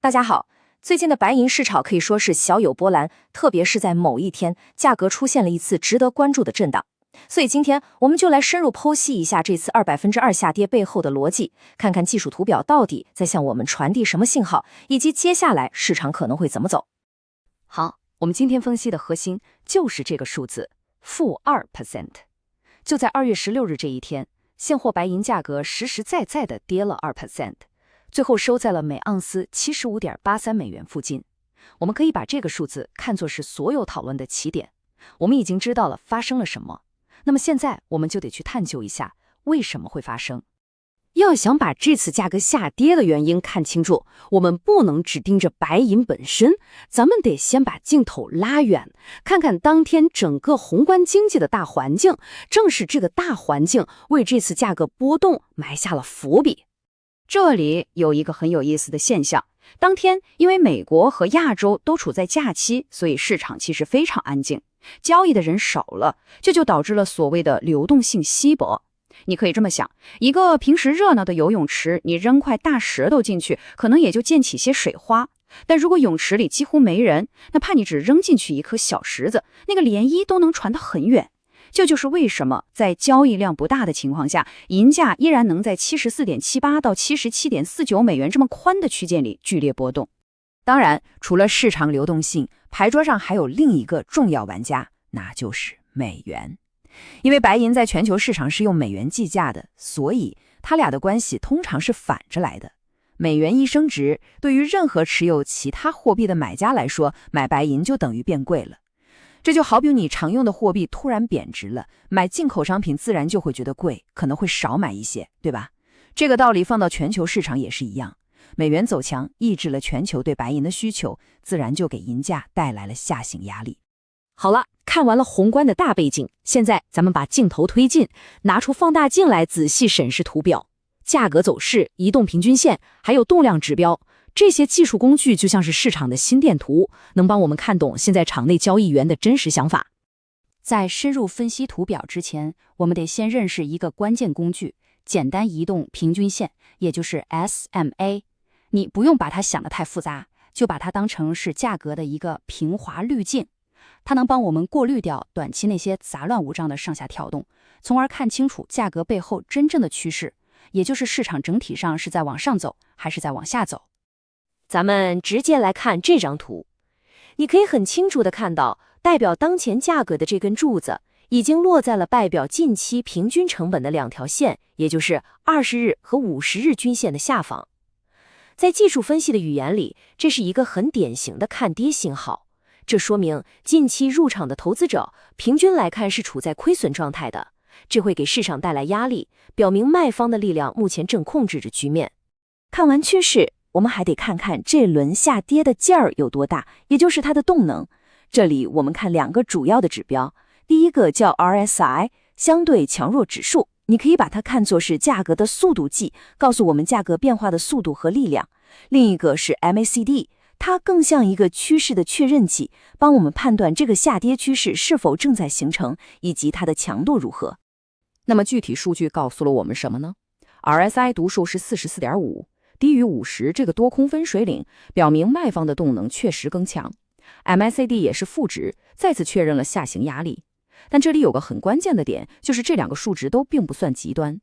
大家好，最近的白银市场可以说是小有波澜，特别是在某一天，价格出现了一次值得关注的震荡。所以今天我们就来深入剖析一下这次2%下跌背后的逻辑，看看技术图表到底在向我们传递什么信号，以及接下来市场可能会怎么走。好，我们今天分析的核心就是这个数字-2%。就在2月16日这一天，现货白银价格实实在在地跌了2%，最后收在了每盎司75.83美元附近。我们可以把这个数字看作是所有讨论的起点。我们已经知道了发生了什么，那么现在我们就得去探究一下为什么会发生。要想把这次价格下跌的原因看清楚，我们不能只盯着白银本身，咱们得先把镜头拉远，看看当天整个宏观经济的大环境。正是这个大环境为这次价格波动埋下了伏笔。这里有一个很有意思的现象，当天因为美国和亚洲都处在假期，所以市场其实非常安静，交易的人少了，这就导致了所谓的流动性稀薄。你可以这么想，一个平时热闹的游泳池，你扔块大石头进去，可能也就溅起些水花。但如果泳池里几乎没人，哪怕你只扔进去一颗小石子，那个涟漪都能传得很远。这就是为什么在交易量不大的情况下，银价依然能在74.78到77.49美元这么宽的区间里剧烈波动。当然，除了市场流动性，牌桌上还有另一个重要玩家，那就是美元。因为白银在全球市场是用美元计价的，所以它俩的关系通常是反着来的。美元一升值，对于任何持有其他货币的买家来说，买白银就等于变贵了。这就好比你常用的货币突然贬值了，买进口商品自然就会觉得贵，可能会少买一些，对吧？这个道理放到全球市场也是一样，美元走强，抑制了全球对白银的需求，自然就给银价带来了下行压力。好了，看完了宏观的大背景，现在咱们把镜头推进，拿出放大镜来仔细审视图表。价格走势、移动平均线，还有动量指标，这些技术工具就像是市场的心电图，能帮我们看懂现在场内交易员的真实想法。在深入分析图表之前，我们得先认识一个关键工具——简单移动平均线，也就是 SMA。你不用把它想得太复杂，就把它当成是价格的一个平滑滤镜。它能帮我们过滤掉短期那些杂乱无章的上下跳动，从而看清楚价格背后真正的趋势，也就是市场整体上是在往上走还是在往下走。咱们直接来看这张图，你可以很清楚地看到，代表当前价格的这根柱子已经落在了代表近期平均成本的两条线，也就是20日和50日均线的下方。在技术分析的语言里，这是一个很典型的看跌信号。这说明近期入场的投资者平均来看是处在亏损状态的，这会给市场带来压力，表明卖方的力量目前正控制着局面。看完趋势，我们还得看看这轮下跌的劲儿有多大，也就是它的动能。这里我们看两个主要的指标，第一个叫 RSI 相对强弱指数，你可以把它看作是价格的速度计，告诉我们价格变化的速度和力量。另一个是 MACD，它更像一个趋势的确认器，帮我们判断这个下跌趋势是否正在形成，以及它的强度如何。那么具体数据告诉了我们什么呢？ RSI 读数是 44.5， 低于50这个多空分水岭，表明卖方的动能确实更强。MACD 也是负值，再次确认了下行压力。但这里有个很关键的点，就是这两个数值都并不算极端。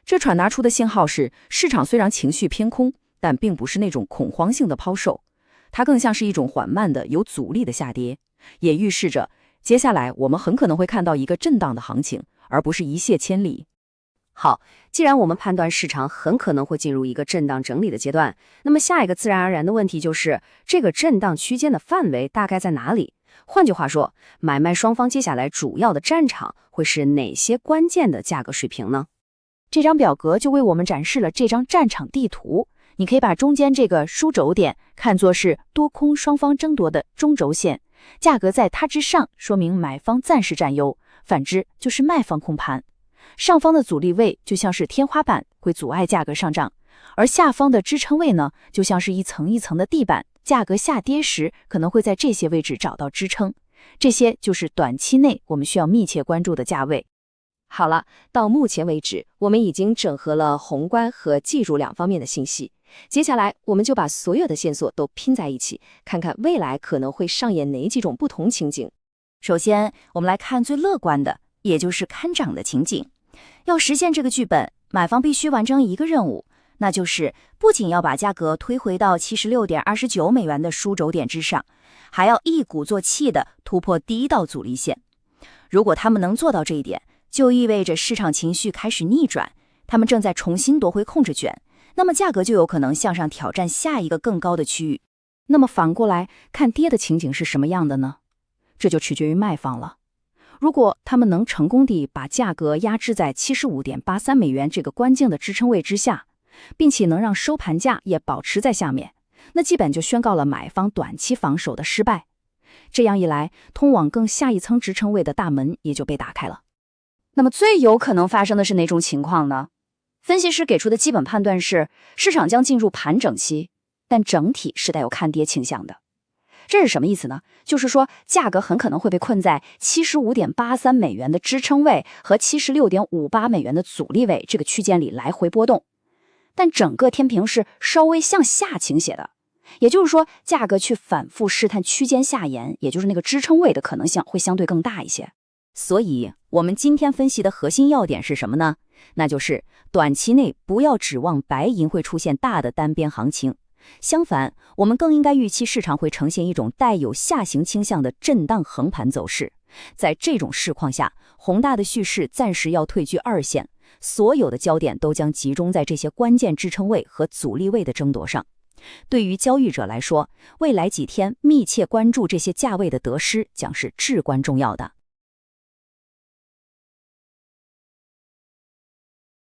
这传达出的信号是，市场虽然情绪偏空，但并不是那种恐慌性的抛售，它更像是一种缓慢的有阻力的下跌，也预示着接下来我们很可能会看到一个震荡的行情，而不是一泻千里。好，既然我们判断市场很可能会进入一个震荡整理的阶段，那么下一个自然而然的问题就是，这个震荡区间的范围大概在哪里？换句话说，买卖双方接下来主要的战场会是哪些关键的价格水平呢？这张表格就为我们展示了这张战场地图。你可以把中间这个枢轴点看作是多空双方争夺的中轴线，价格在它之上说明买方暂时占优，反之就是卖方控盘。上方的阻力位就像是天花板，会阻碍价格上涨，而下方的支撑位呢，就像是一层一层的地板，价格下跌时可能会在这些位置找到支撑。这些就是短期内我们需要密切关注的价位。好了，到目前为止，我们已经整合了宏观和技术两方面的信息。接下来，我们就把所有的线索都拼在一起，看看未来可能会上演哪几种不同情景。首先，我们来看最乐观的，也就是看涨的情景。要实现这个剧本，买方必须完成一个任务，那就是不仅要把价格推回到76.29美元的枢轴点之上，还要一鼓作气地突破第一道阻力线。如果他们能做到这一点，就意味着市场情绪开始逆转，他们正在重新夺回控制权，那么价格就有可能向上挑战下一个更高的区域。那么反过来看跌的情景是什么样的呢？这就取决于卖方了。如果他们能成功地把价格压制在75.83美元这个关键的支撑位之下，并且能让收盘价也保持在下面，那基本就宣告了买方短期防守的失败。这样一来，通往更下一层支撑位的大门也就被打开了。那么最有可能发生的是哪种情况呢？分析师给出的基本判断是，市场将进入盘整期，但整体是带有看跌倾向的。这是什么意思呢？就是说，价格很可能会被困在75.83美元的支撑位和76.58美元的阻力位这个区间里来回波动，但整个天平是稍微向下倾斜的，也就是说，价格去反复试探区间下沿，也就是那个支撑位的可能性会相对更大一些。所以，我们今天分析的核心要点是什么呢？那就是短期内不要指望白银会出现大的单边行情。相反，我们更应该预期市场会呈现一种带有下行倾向的震荡横盘走势。在这种市况下，宏大的叙事暂时要退居二线，所有的焦点都将集中在这些关键支撑位和阻力位的争夺上。对于交易者来说，未来几天密切关注这些价位的得失将是至关重要的。